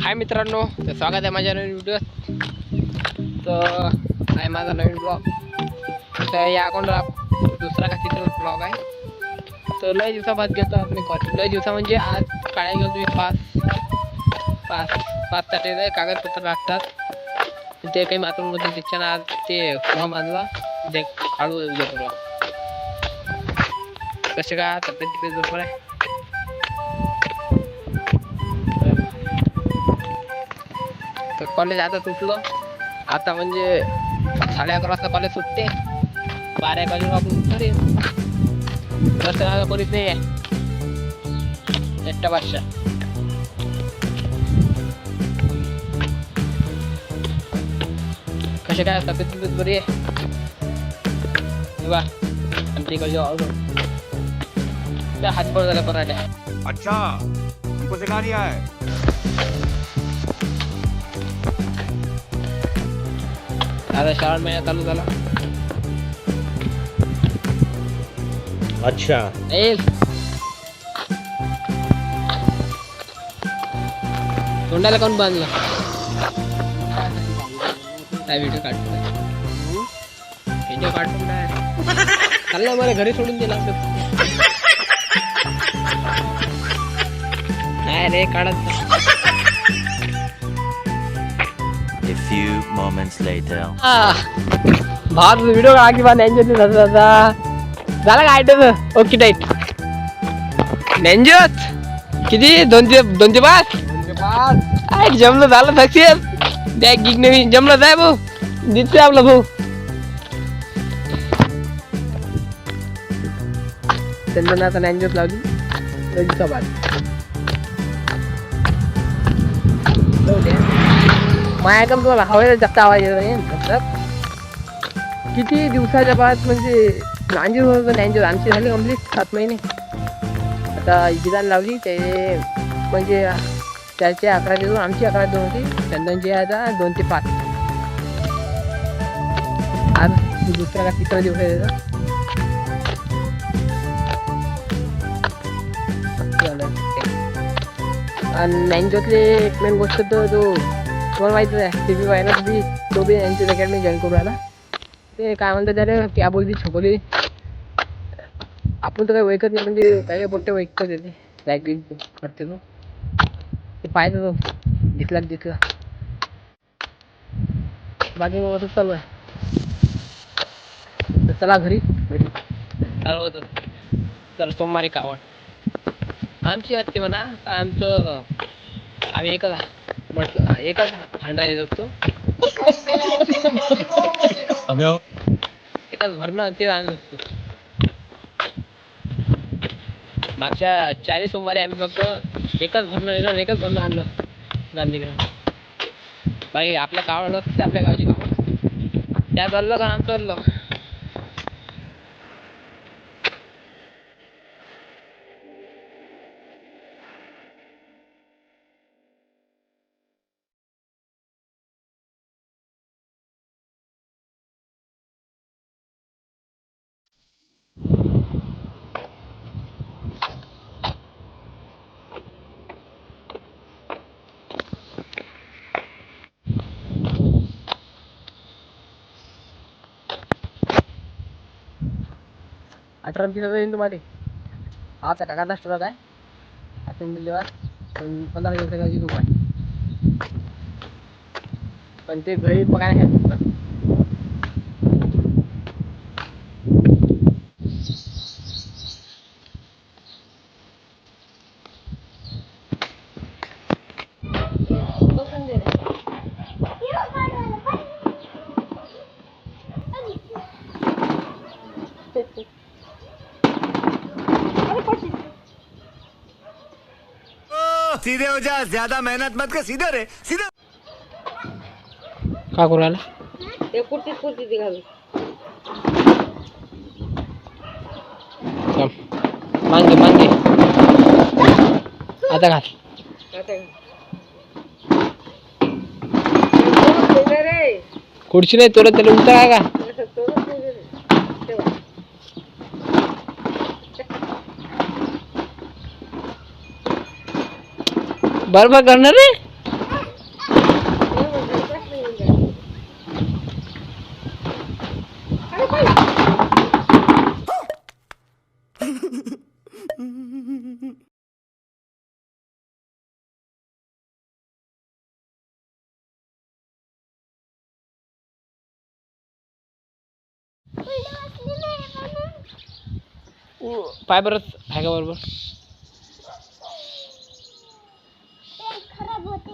हाय मित्रांनो, तर स्वागत आहे माझ्या नवीन व्हिडिओत. तर आहे माझा नवीन ब्लॉग. तर या अकाउंटला दुसरा का तिसरा ब्लॉग आहे. तर लय दिवसाबाद घेतो आपण कॉलेज. लय दिवसा म्हणजे आज काढायला गेलो तुम्ही पाचसाठी कागदपत्र लागतात. ते काही मात्र मध्ये त्याच्यानं आज ते फॉर्म आणला ते काढू घेतो. कसे का तब्येत तिकडे बरोबर आहे. तर कॉलेज आता सुटलं. आता म्हणजे 11:30 वाजता कॉलेज सुटते. 12 वाजून आपण घरी कोणीच नाही आहे. एकटा बादशा. कसे काय तब्येत बरी आहे बा. आमच्या इकडे हात पण झाला पराठ्या. अच्छा हमको सिखा रिया है. आता श्रावण महिना चालू झाला. अच्छा तोंडाला कोण बांधलं. काय व्हिडिओ काढतो व्हिडिओ काढतो चालला मला घरी सोडून दिला. नाही रे काढत. A few moments later. भात व्हिडिओ आगी बा नेंजोत झाला का आयटम. ओके टाईट नेंजोत किती 205 जमलं झालं सक्सेस. त्या गिग नवीन जमलं जाय भाऊ. दिसतोय आपला भाऊ. त्यांना आता नेंजोत लावली. माया कम तुम्हाला हवेला जास्त आवाज येतो नाही. किती दिवसाच्या बाद म्हणजे नांजूर होतं. नांजूर आमची झाली कंप्लीट 7 महिने. आता इजिदान लावली ते म्हणजे त्याचे 11 ते 2 आमची 11 ते 2 होती. चंदनची आता 2 ते 5. आज दुसरा का तिसरा दिवस आहे त्याचा. आणि नांजोतले एक मेन गोष्ट तर तो तुम्हाला माहितीच आहे. टी व्ही पाहिला बी तो बी यांची अकॅडमी जॉईन करू राहिला. ते काय म्हणतात त्याला क्या बोलती छोकोली. आपण तर काही वैकत नाही म्हणजे काही पोट्टे वैकत येते लाईक करते तो. ते पाहायचं तो दिसला. बाकी मग चालू आहे. तर चला घरी चालू होतं. तर सोमवारी कावड आमची हत्ती म्हणा. आमचं आम्ही एकच भांडा येत असतो. एकच भरणं ते आणत असतो. मागच्या 40 सोमवारी आम्ही फक्त एकच भरणं आणलं गांधीकडे. बाकी आपल्या गावाला आपल्या गावची गाव त्या चाललं का आमचं चाललं. अठरा दिवसाचा तुम्हाला आता काका स्टोरात आहे. आता दिल्यावर 15 दिवसाची तूप आहे. पण ते घरी बघायला घ्यायचं. सीधे हो जा. ज्यादा मेहनत मत कर. सीधे रे सीधे. का करू राहिला. कुर्ती घालू. मांगे आता घाल. खुर्ची नाही तुला त्याला उलटा आहे का. बरोबर करणार रे. पाय बरंच आहे का बरोबर खराब होते